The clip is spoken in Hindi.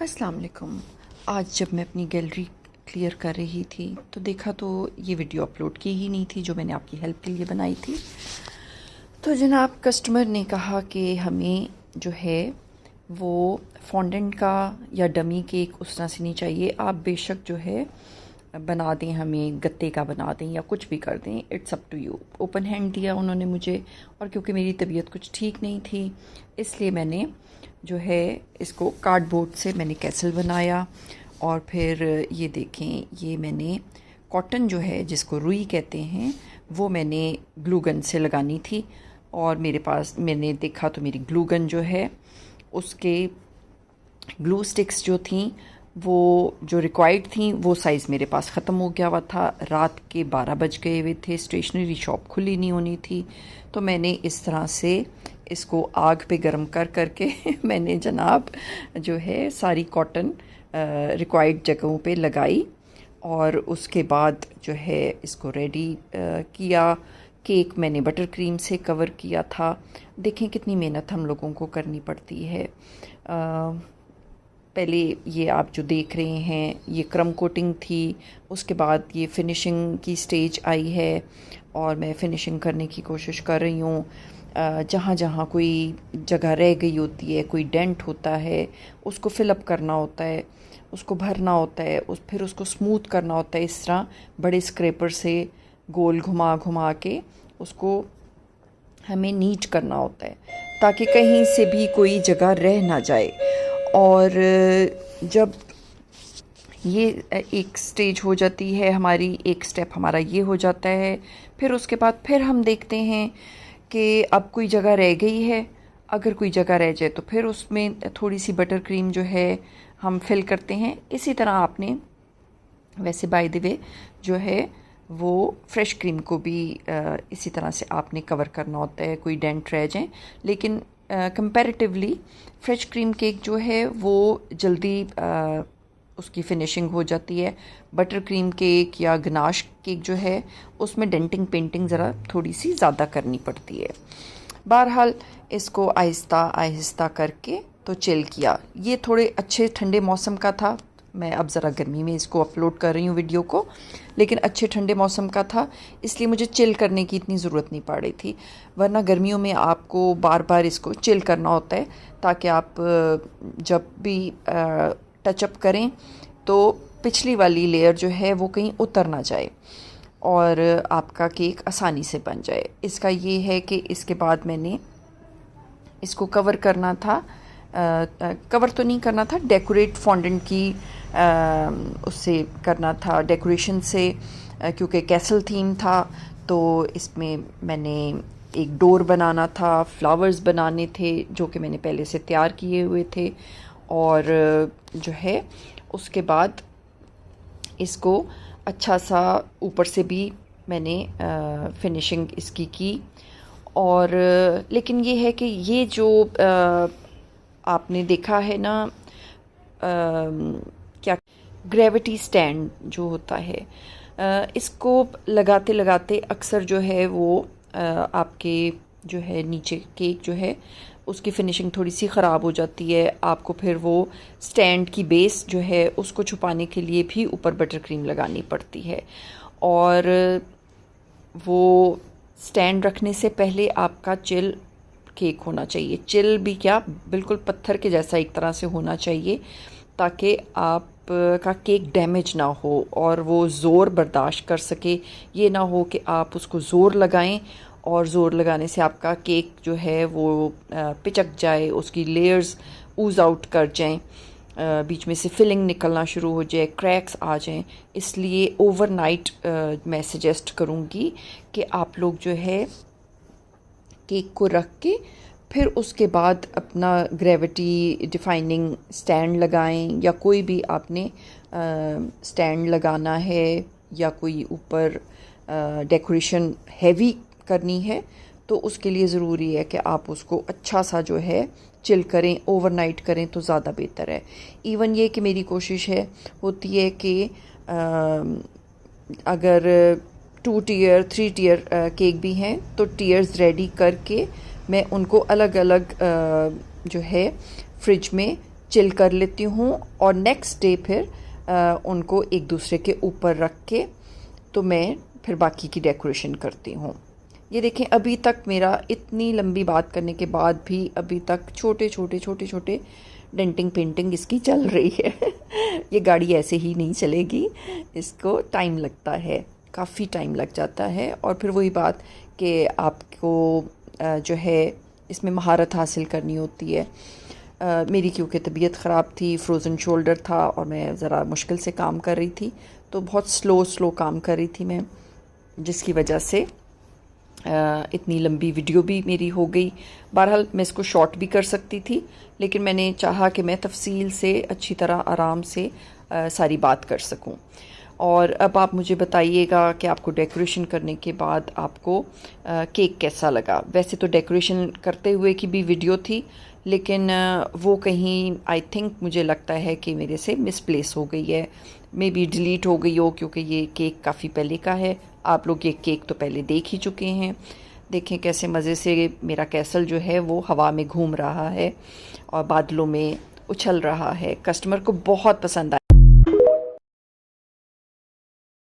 अस्सलाम वालेकुम। आज जब मैं अपनी गैलरी क्लियर कर रही थी तो देखा तो ये वीडियो अपलोड की ही नहीं थी जो मैंने आपकी हेल्प के लिए बनाई थी। तो जनाब कस्टमर ने कहा कि हमें जो है वो फॉन्डेंट का या डमी केक उस तरह से नहीं चाहिए, आप बेशक जो है बना दें, हमें गत्ते का बना दें या कुछ भी कर दें, it's up to you. Open hand दिया उन्होंने मुझे, और क्योंकि मेरी तबीयत कुछ ठीक नहीं थी इसलिए मैंने जो है इसको कार्डबोर्ड से मैंने कैसल बनाया। और फिर ये देखें, ये मैंने कॉटन जो है जिसको रुई कहते हैं वो मैंने ग्लू गन से लगानी थी, और मेरे पास मैंने देखा तो मेरी ग्लू गन जो है उसके ग्लू स्टिक्स जो थी वो जो रिक्वायर्ड थी वो साइज़ मेरे पास ख़त्म हो गया हुआ था। रात के 12 बज गए हुए थे, स्टेशनरी शॉप खुली नहीं होनी थी, तो मैंने इस तरह से इसको आग पे गर्म कर करके मैंने जनाब जो है सारी कॉटन रिक्वायर्ड जगहों पे लगाई, और उसके बाद जो है इसको रेडी किया। केक मैंने बटर क्रीम से कवर किया था। देखें कितनी मेहनत हम लोगों को करनी पड़ती है। पहले ये आप जो देख रहे हैं ये क्रम कोटिंग थी, उसके बाद ये फिनिशिंग की स्टेज आई है और मैं फिनिशिंग करने की कोशिश कर रही हूँ। जहाँ जहाँ कोई जगह रह गई होती है, कोई डेंट होता है, उसको फिलअप करना होता है, उसको भरना होता है, फिर उसको स्मूथ करना होता है। इस तरह बड़े स्क्रैपर से गोल घुमा घुमा के उसको हमें नीट करना होता है ताकि कहीं से भी कोई जगह रह ना जाए। और जब ये एक स्टेज हो जाती है हमारी, एक स्टेप हमारा ये हो जाता है, फिर उसके बाद फिर हम देखते हैं कि अब कोई जगह रह गई है। अगर कोई जगह रह जाए तो फिर उसमें थोड़ी सी बटर क्रीम जो है हम फिल करते हैं। इसी तरह आपने वैसे बाय द वे जो है वो फ्रेश क्रीम को भी इसी तरह से आपने कवर करना होता है, कोई डेंट रह जाए। लेकिन कंपैरेटिवली फ्रेश क्रीम केक जो है वो जल्दी उसकी फिनिशिंग हो जाती है। बटर क्रीम केक या गनाश केक जो है उसमें डेंटिंग पेंटिंग ज़रा थोड़ी सी ज़्यादा करनी पड़ती है। बहरहाल इसको आहिस्ता आहिस्ता करके तो चिल किया। ये थोड़े अच्छे ठंडे मौसम का था, मैं अब ज़रा गर्मी में इसको अपलोड कर रही हूँ वीडियो को, लेकिन अच्छे ठंडे मौसम का था इसलिए मुझे चिल करने की इतनी ज़रूरत नहीं पड़ रही थी। वरना गर्मियों में आपको बार बार इसको चिल करना होता है ताकि आप जब भी टचअप करें तो पिछली वाली लेयर जो है वो कहीं उतर ना जाए और आपका केक आसानी से बन जाए। इसका ये है कि इसके बाद मैंने इसको कवर करना था, कवर तो नहीं करना था, डेकोरेट फॉन्डेंट की उससे करना था, डेकोरेशन से, क्योंकि कैसल थीम था तो इसमें मैंने एक डोर बनाना था, फ्लावर्स बनाने थे जो कि मैंने पहले से तैयार किए हुए थे। और जो है उसके बाद इसको अच्छा सा ऊपर से भी मैंने फिनिशिंग इसकी की। और लेकिन ये है कि ये जो आपने देखा है ना, क्या ग्रेविटी स्टैंड जो होता है, इसको लगाते लगाते अक्सर जो है वो आपके जो है नीचे केक जो है उसकी फिनिशिंग थोड़ी सी ख़राब हो जाती है। आपको फिर वो स्टैंड की बेस जो है उसको छुपाने के लिए भी ऊपर बटर क्रीम लगानी पड़ती है। और वो स्टैंड रखने से पहले आपका चिल केक होना चाहिए। चिल भी क्या, बिल्कुल पत्थर के जैसा एक तरह से होना चाहिए ताकि आप का केक डैमेज ना हो और वो ज़ोर बर्दाश्त कर सके। ये ना हो कि आप उसको ज़ोर लगाएं और ज़ोर लगाने से आपका केक जो है वो पिचक जाए, उसकी लेयर्स ऊज आउट कर जाएं, बीच में से फिलिंग निकलना शुरू हो जाए, क्रैक्स आ जाएं। इसलिए ओवरनाइट मैं सजेस्ट करूँगी कि आप लोग जो है केक को रख के फिर उसके बाद अपना ग्रेविटी डिफाइनिंग स्टैंड लगाएं, या कोई भी आपने स्टैंड लगाना है या कोई ऊपर डेकोरेशन हैवी करनी है तो उसके लिए ज़रूरी है कि आप उसको अच्छा सा जो है चिल करें, ओवरनाइट करें तो ज़्यादा बेहतर है। इवन ये कि मेरी कोशिश है होती है कि अगर 2 टियर 3 टियर केक भी हैं तो टियर्स रेडी करके मैं उनको अलग अलग जो है फ्रिज में चिल कर लेती हूँ और नेक्स्ट डे फिर उनको एक दूसरे के ऊपर रख के तो मैं फिर बाकी की डेकोरेशन करती हूँ। ये देखें, अभी तक मेरा इतनी लंबी बात करने के बाद भी अभी तक छोटे छोटे डेंटिंग पेंटिंग इसकी चल रही है। ये गाड़ी ऐसे ही नहीं चलेगी, इसको टाइम लगता है, काफ़ी टाइम लग जाता है। और फिर वही बात कि आपको जो है इसमें महारत हासिल करनी होती है। मेरी क्योंकि तबीयत ख़राब थी, फ्रोज़न शोल्डर था और मैं ज़रा मुश्किल से काम कर रही थी, तो बहुत स्लो काम कर रही थी मैं, जिसकी वजह से इतनी लंबी वीडियो भी मेरी हो गई। बहरहाल मैं इसको शॉर्ट भी कर सकती थी, लेकिन मैंने चाहा कि मैं तफसील से अच्छी तरह आराम से सारी बात कर सकूं। और अब आप मुझे बताइएगा कि आपको डेकोरेशन करने के बाद आपको केक कैसा लगा। वैसे तो डेकोरेशन करते हुए की भी वीडियो थी, लेकिन वो कहीं आई थिंक मुझे लगता है कि मेरे से मिसप्लेस हो गई है, मे बी डिलीट हो गई हो, क्योंकि ये केक काफ़ी पहले का है। आप लोग ये केक तो पहले देख ही चुके हैं। देखें कैसे मज़े से मेरा कैसल जो है वो हवा में घूम रहा है और बादलों में उछल रहा है। कस्टमर को बहुत पसंद